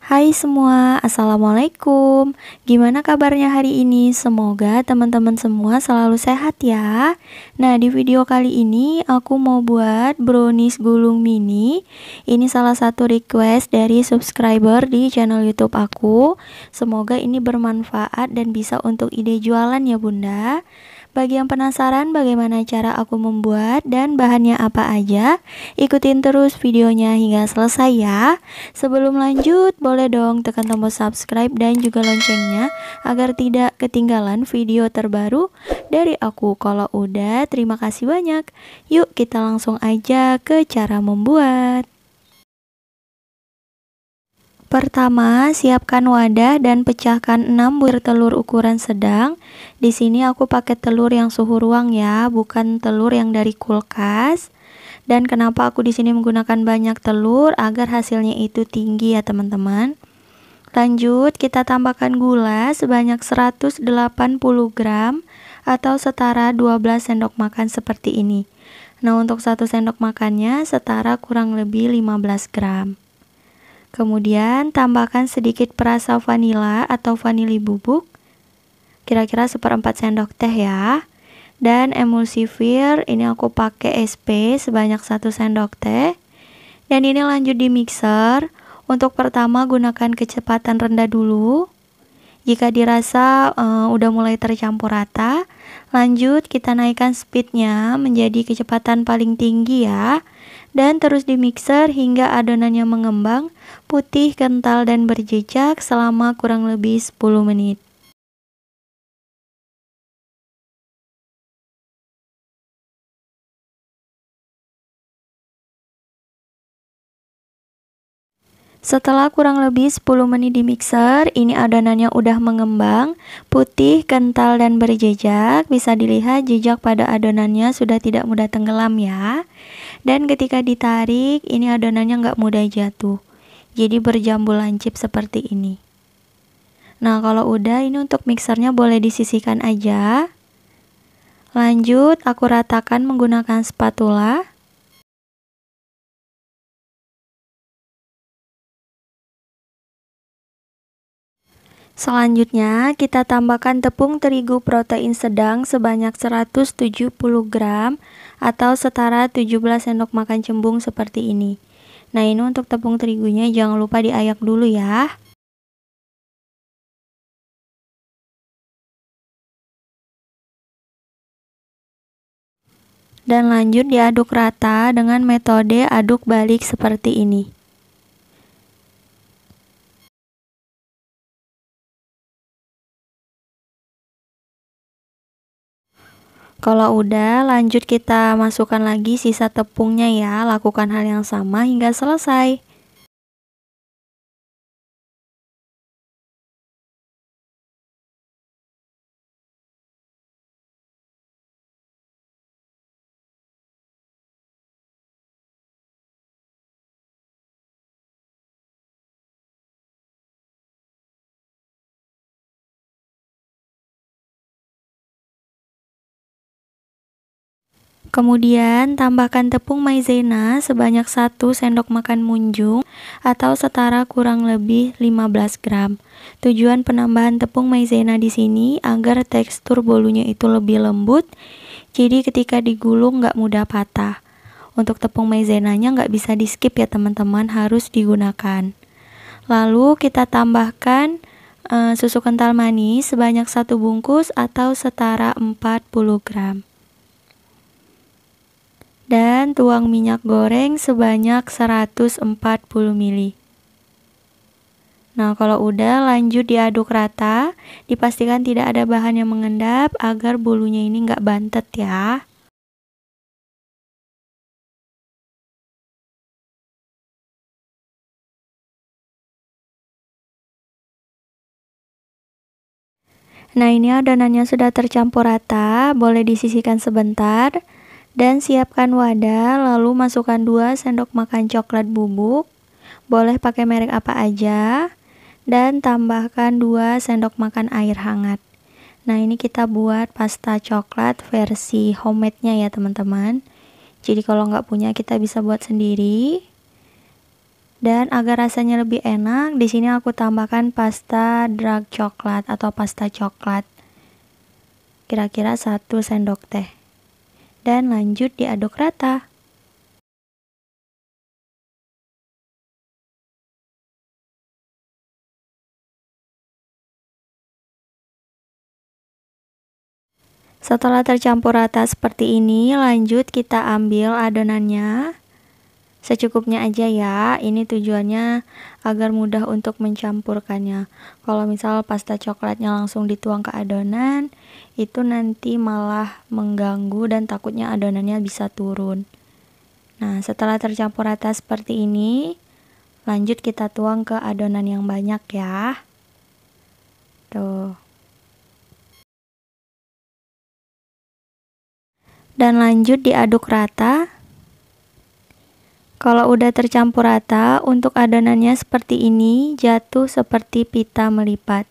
Hai semua, Assalamualaikum. Gimana kabarnya hari ini? Semoga teman-teman semua selalu sehat ya. Nah, di video kali ini aku mau buat brownies gulung mini. Ini salah satu request dari subscriber di channel YouTube aku. Semoga ini bermanfaat dan bisa untuk ide jualan ya Bunda. Bagi yang penasaran bagaimana cara aku membuat dan bahannya apa aja, ikutin terus videonya hingga selesai ya. Sebelum lanjut, boleh dong tekan tombol subscribe dan juga loncengnya agar tidak ketinggalan video terbaru dari aku. Kalau udah, terima kasih banyak. Yuk kita langsung aja ke cara membuat. Pertama, siapkan wadah dan pecahkan 6 butir telur ukuran sedang. Di sini aku pakai telur yang suhu ruang ya, bukan telur yang dari kulkas. Dan kenapa aku di sini menggunakan banyak telur agar hasilnya itu tinggi ya teman-teman. Lanjut, kita tambahkan gula sebanyak 180 gram atau setara 12 sendok makan seperti ini. Nah, untuk 1 sendok makannya setara kurang lebih 15 gram. Kemudian tambahkan sedikit perasa vanila atau vanili bubuk, kira-kira 1/4 sendok teh ya. Dan emulsifir ini aku pakai SP sebanyak 1 sendok teh. Dan ini lanjut di mixer. Untuk pertama gunakan kecepatan rendah dulu. Jika dirasa udah mulai tercampur rata, lanjut kita naikkan speednya menjadi kecepatan paling tinggi ya. Dan terus di mixer hingga adonannya mengembang, putih, kental, dan berjejak selama kurang lebih 10 menit. Setelah kurang lebih 10 menit di mixer, ini adonannya udah mengembang, putih, kental, dan berjejak. Bisa dilihat jejak pada adonannya sudah tidak mudah tenggelam ya. Dan ketika ditarik, ini adonannya nggak mudah jatuh. Jadi berjambu lancip seperti ini. Nah, kalau udah ini untuk mixernya boleh disisihkan aja. Lanjut, aku ratakan menggunakan spatula. Selanjutnya, kita tambahkan tepung terigu protein sedang sebanyak 170 gram atau setara 17 sendok makan cembung seperti ini. Nah, ini untuk tepung terigunya jangan lupa diayak dulu ya. Dan lanjut diaduk rata dengan metode aduk balik seperti ini. Kalau udah, lanjut kita masukkan lagi sisa tepungnya ya. Lakukan hal yang sama hingga selesai. Kemudian tambahkan tepung maizena sebanyak 1 sendok makan munjung atau setara kurang lebih 15 gram. Tujuan penambahan tepung maizena di sini agar tekstur bolunya itu lebih lembut. Jadi ketika digulung nggak mudah patah. Untuk tepung maizenanya nggak bisa di skip ya teman-teman, harus digunakan. Lalu kita tambahkan susu kental manis sebanyak 1 bungkus atau setara 40 gram. Dan tuang minyak goreng sebanyak 140 ml. Nah, kalau udah lanjut diaduk rata, dipastikan tidak ada bahan yang mengendap agar bolunya ini nggak bantet ya. Nah, ini adonannya sudah tercampur rata, boleh disisihkan sebentar. Dan siapkan wadah, lalu masukkan 2 sendok makan coklat bubuk. Boleh pakai merek apa aja. Dan tambahkan 2 sendok makan air hangat. Nah, ini kita buat pasta coklat versi homemade-nya ya teman-teman. Jadi kalau nggak punya kita bisa buat sendiri. Dan agar rasanya lebih enak, di sini aku tambahkan pasta dark coklat atau pasta coklat. Kira-kira 1 sendok teh. Dan lanjut diaduk rata. Setelah tercampur rata seperti ini, lanjut kita ambil adonannya. Secukupnya aja ya, ini tujuannya agar mudah untuk mencampurkannya. Kalau misal pasta coklatnya langsung dituang ke adonan, itu nanti malah mengganggu dan takutnya adonannya bisa turun. Nah, setelah tercampur rata seperti ini, lanjut kita tuang ke adonan yang banyak ya. Tuh. Dan lanjut diaduk rata. Kalau udah tercampur rata, untuk adonannya seperti ini, jatuh seperti pita melipat.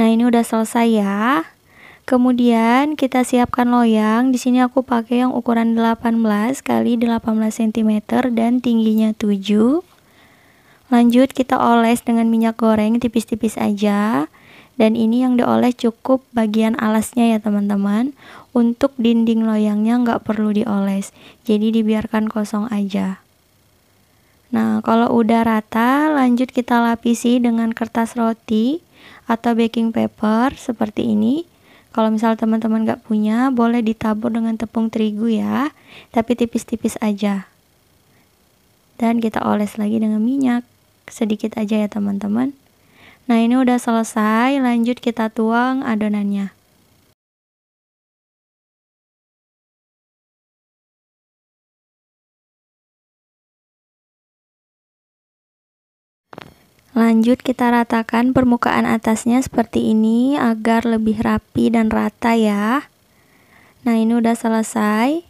Nah, ini udah selesai ya. Kemudian kita siapkan loyang. Di sini aku pakai yang ukuran 18 kali 18 cm dan tingginya 7. Lanjut kita oles dengan minyak goreng tipis-tipis aja. Dan ini yang dioles cukup bagian alasnya ya teman-teman. Untuk dinding loyangnya nggak perlu dioles. Jadi dibiarkan kosong aja. Nah, kalau udah rata, lanjut kita lapisi dengan kertas roti atau baking paper seperti ini. Kalau misal teman-teman nggak punya, boleh ditabur dengan tepung terigu ya, tapi tipis-tipis aja. Dan kita oles lagi dengan minyak, sedikit aja ya teman-teman. Nah, ini udah selesai, lanjut kita tuang adonannya. Lanjut kita ratakan permukaan atasnya seperti ini agar lebih rapi dan rata ya. Nah, ini udah selesai.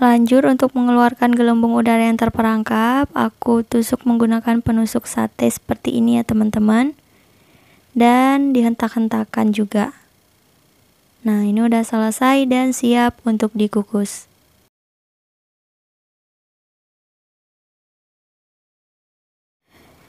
Lanjut untuk mengeluarkan gelembung udara yang terperangkap, aku tusuk menggunakan penusuk sate seperti ini ya teman-teman. Dan dihentak-hentakan juga. Nah, ini udah selesai dan siap untuk dikukus.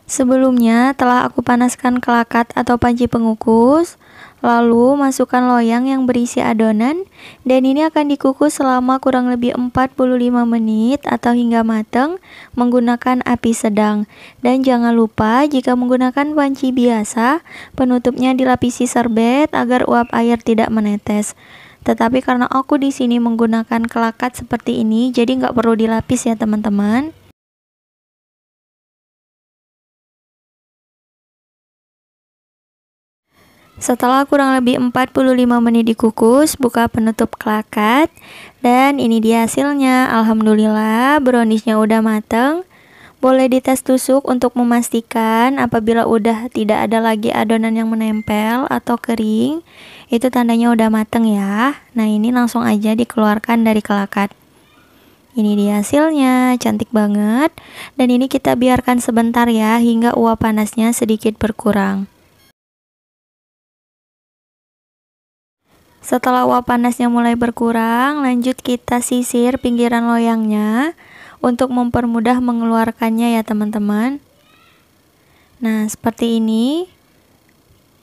Sebelumnya telah aku panaskan kelakat atau panci pengukus, lalu masukkan loyang yang berisi adonan dan ini akan dikukus selama kurang lebih 45 menit atau hingga matang menggunakan api sedang. Dan jangan lupa jika menggunakan panci biasa, penutupnya dilapisi serbet agar uap air tidak menetes. Tetapi karena aku di sini menggunakan kelakat seperti ini, jadi nggak perlu dilapis ya teman-teman. Setelah kurang lebih 45 menit dikukus, buka penutup kelakat. Dan ini dia hasilnya. Alhamdulillah browniesnya udah mateng. Boleh dites tusuk untuk memastikan apabila udah tidak ada lagi adonan yang menempel atau kering. Itu tandanya udah mateng ya. Nah, ini langsung aja dikeluarkan dari kelakat. Ini dia hasilnya, cantik banget. Dan ini kita biarkan sebentar ya hingga uap panasnya sedikit berkurang. Setelah uap panasnya mulai berkurang, lanjut kita sisir pinggiran loyangnya untuk mempermudah mengeluarkannya ya teman-teman. Nah, seperti ini.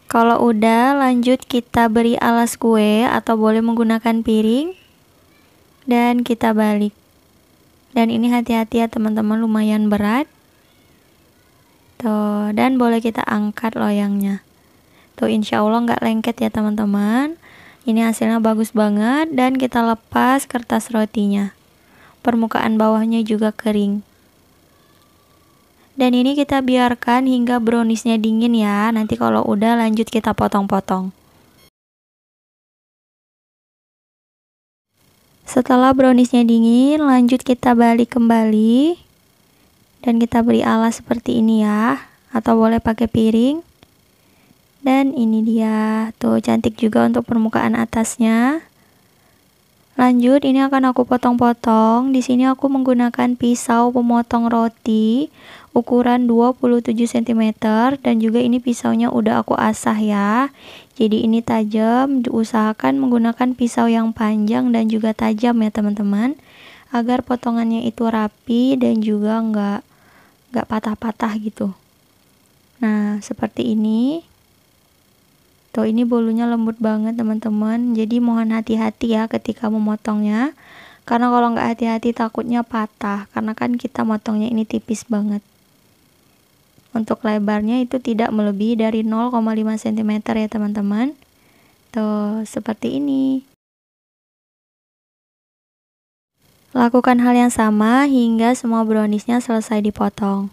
Kalau udah, lanjut kita beri alas kue atau boleh menggunakan piring. Dan kita balik. Dan ini hati-hati ya teman-teman, lumayan berat. Tuh, dan boleh kita angkat loyangnya. Tuh, insya Allah nggak lengket ya teman-teman. Ini hasilnya bagus banget dan kita lepas kertas rotinya. Permukaan bawahnya juga kering. Dan ini kita biarkan hingga browniesnya dingin ya. Nanti kalau udah lanjut kita potong-potong. Setelah browniesnya dingin, lanjut kita balik kembali. Dan kita beri alas seperti ini ya. Atau boleh pakai piring. Dan ini dia, tuh cantik juga untuk permukaan atasnya. Lanjut, ini akan aku potong-potong. Di sini aku menggunakan pisau pemotong roti ukuran 27 cm dan juga ini pisaunya udah aku asah ya. Jadi ini tajam, diusahakan menggunakan pisau yang panjang dan juga tajam ya teman-teman. agar potongannya itu rapi dan juga nggak patah-patah gitu. Nah, seperti ini. Tuh, ini bolunya lembut banget teman-teman. Jadi mohon hati-hati ya ketika memotongnya. Karena kalau nggak hati-hati takutnya patah. Karena kan kita motongnya ini tipis banget. Untuk lebarnya itu tidak melebihi dari 0,5 cm ya teman-teman. Tuh, seperti ini. Lakukan hal yang sama hingga semua browniesnya selesai dipotong.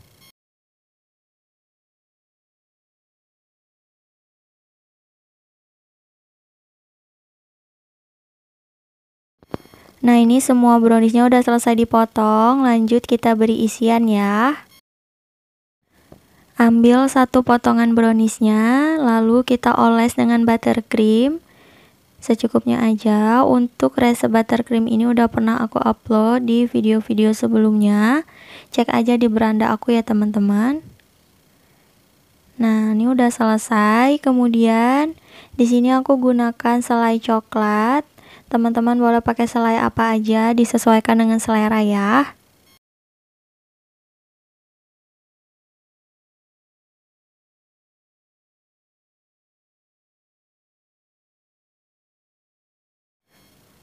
Nah, ini semua browniesnya udah selesai dipotong. Lanjut kita beri isian ya. Ambil satu potongan browniesnya, lalu kita oles dengan buttercream. Secukupnya aja. Untuk resep buttercream ini udah pernah aku upload di video-video sebelumnya. Cek aja di beranda aku ya teman-teman. Nah, ini udah selesai. Kemudian di sini aku gunakan selai coklat. Teman-teman boleh pakai selai apa aja, disesuaikan dengan selera ya.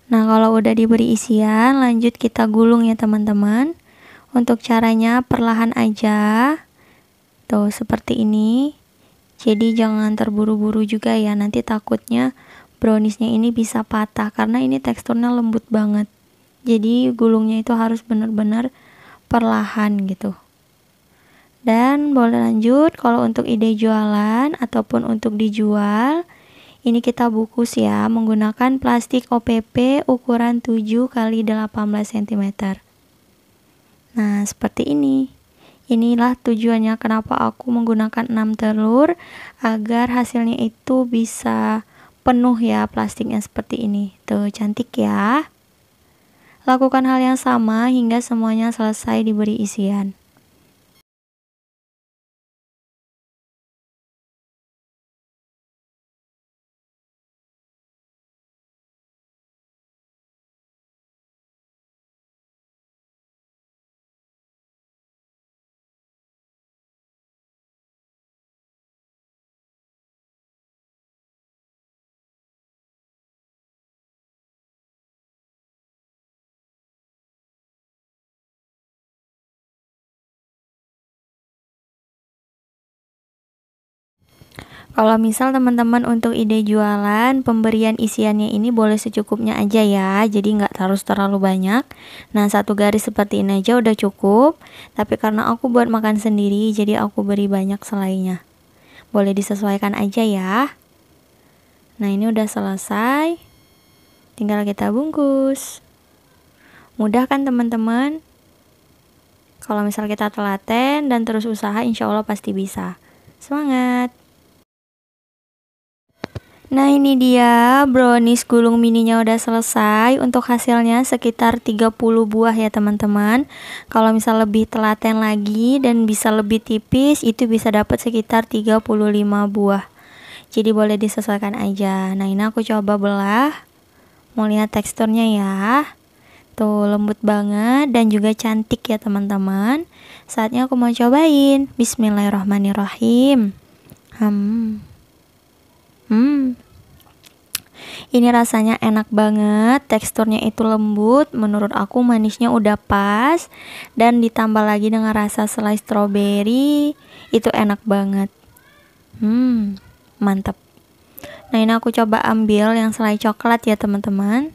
Nah, kalau udah diberi isian, lanjut kita gulung ya teman-teman. Untuk caranya perlahan aja. Tuh, seperti ini. Jadi jangan terburu-buru juga ya, nanti takutnya browniesnya ini bisa patah karena ini teksturnya lembut banget. Jadi gulungnya itu harus benar-benar perlahan gitu. Dan boleh lanjut kalau untuk ide jualan ataupun untuk dijual. Ini kita bungkus ya menggunakan plastik OPP ukuran 7 x 18 cm. Nah, seperti ini. Inilah tujuannya kenapa aku menggunakan 6 telur agar hasilnya itu bisa penuh ya plastiknya seperti ini. Tuh, cantik ya. Lakukan hal yang sama hingga semuanya selesai diberi isian. Kalau misal teman-teman untuk ide jualan, pemberian isiannya ini boleh secukupnya aja ya, jadi nggak harus terlalu banyak. Nah, satu garis seperti ini aja udah cukup, tapi karena aku buat makan sendiri, jadi aku beri banyak selainya. Boleh disesuaikan aja ya. Nah, ini udah selesai, tinggal kita bungkus. Mudah kan teman-teman? Kalau misal kita telaten dan terus usaha, insya Allah pasti bisa. Semangat! Nah, ini dia brownies gulung mininya udah selesai. Untuk hasilnya sekitar 30 buah ya teman-teman. Kalau misal lebih telaten lagi dan bisa lebih tipis, itu bisa dapat sekitar 35 buah. Jadi boleh disesuaikan aja. Nah, ini aku coba belah. Mau lihat teksturnya ya. Tuh, lembut banget dan juga cantik ya teman-teman. Saatnya aku mau cobain. Bismillahirrahmanirrahim. Ini rasanya enak banget, teksturnya itu lembut, menurut aku manisnya udah pas, dan ditambah lagi dengan rasa selai stroberi, itu enak banget. Mantap. Nah, ini aku coba ambil yang selai coklat ya teman-teman.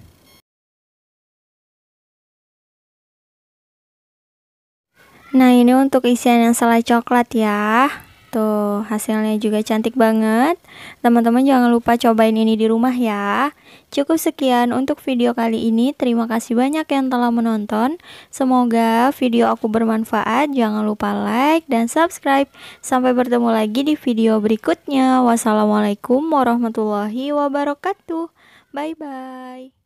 Nah, ini untuk isian yang selai coklat ya. Tuh, hasilnya juga cantik banget. Teman-teman jangan lupa cobain ini di rumah ya. Cukup sekian untuk video kali ini. Terima kasih banyak yang telah menonton. Semoga video aku bermanfaat. Jangan lupa like dan subscribe. Sampai bertemu lagi di video berikutnya. Wassalamualaikum warahmatullahi wabarakatuh. Bye-bye.